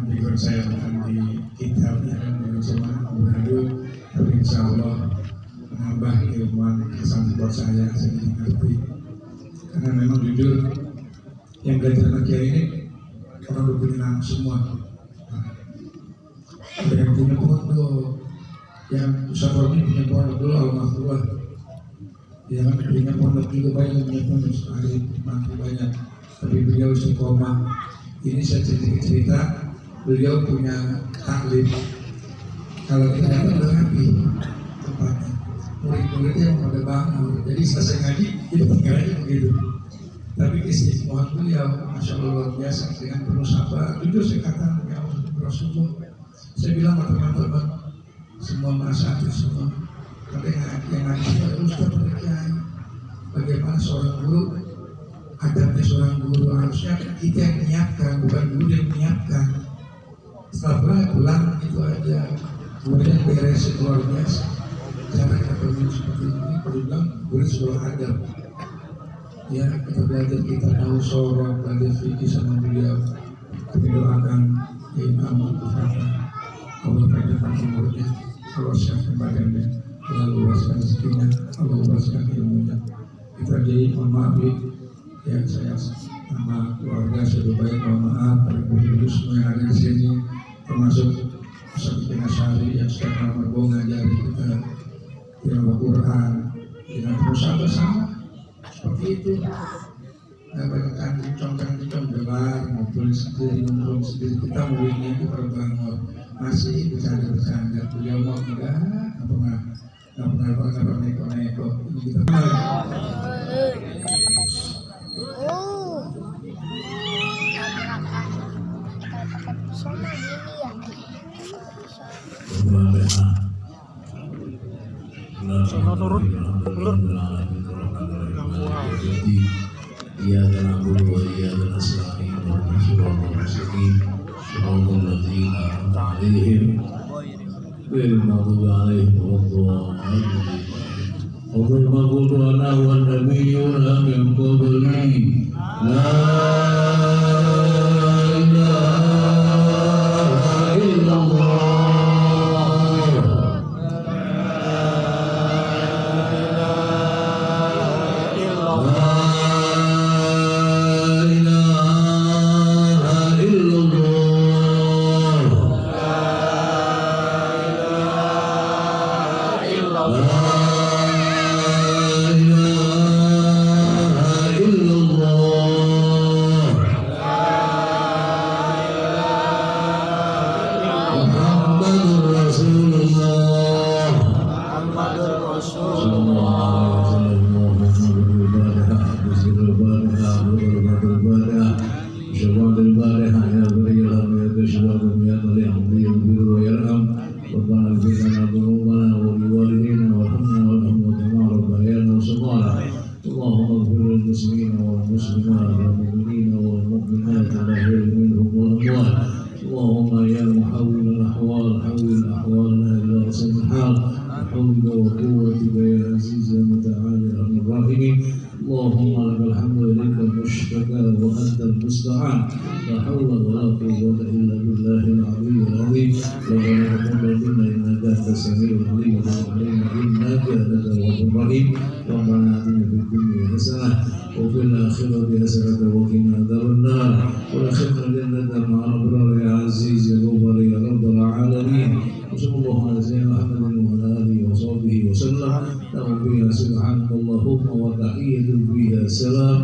background saya bukan di kitab ya kan background saya beradu, tapi insya Allah menambah keilmuan kesan buat saya sedikit ngerti. Karena memang jujur yang belajar sama Kiai ini orang udah punya nama semua. Ada yang punya pondok, yang Ustaz Romi punya pondok dulu almarhumah. Ya kan punya pondok juga banyak, punya pondok sekali mantu banyak. Tapi beliau istiqomah. Ini saya cerita, beliau punya taklim. Kalau kita dapat udah rapi tempatnya. Murid-muridnya yang pada bangun. Jadi selesai ngaji, itu tinggal aja begitu. Tapi istiqomah beliau, masya Allah luar biasa dengan penuh sabar. Jujur saya katakan ya Rasulullah. Saya bilang sama teman-teman, semua merasa aktif semua. Tapi yang ngaji pada Ustaz pada Kiai. Bagaimana seorang guru, adabnya seorang guru harusnya kita yang menyiapkan, bukan guru yang menyiapkan. Setelah pulang itu aja, kemudian beres luar biasa. Cara kita bermain seperti ini, kalau bilang guru sebuah adab. Ya kita belajar, kita tahu sorong, belajar fikih sama beliau. Kita doakan Imam Al-Fatihah. Allah panjangkan umurnya, Allah siapkan badannya, Allah luaskan rezekinya, Allah luaskan ilmunya. Kita jadi mohon maaf ya saya sama keluarga sudah baik, mohon maaf pada guru semua yang ada di sini, termasuk Ustaz Asyari yang sekarang berbau ngajari kita tilawah Quran dengan perusahaan bersama seperti itu. Nah, banyak kan gelar ngobrol sendiri, kita muridnya itu terbangun masih bercanda beliau mau enggak pernah neko ini kita sama gini ya. Iya dalam bulu, iya dalam selain orang sudah memasuki orang ladzina alaihim bil maghdubi alaihim waladhdallin. Qul maghdubi ana wan nabiyyuna min qabli la ilaha illallah. اللهم يا محول الأحوال حول أحوالنا إلى أحسن الحال بحولك وقوتك يا عزيز يا متعال يا أرحم الراحمين. اللهم لك الحمد ولك المشتكى وأنت المستعان، لا حول ولا قوة إلا بالله العلي العظيم. ربنا تقبل منا إنك أنت السميع العليم وتب علينا إنك أنت التواب الرحيم. ربنا آتنا في الدنيا حسنة وفي الآخرة حسنة وقنا عذاب النار وادخلنا الجنة مع الأبرار يا عزيز يا غفار يا رب العالمين. وصلى الله على سيدنا محمد وعلى آله وصحبه وسلم. سبحانك اللهم وتحية فيها سلام.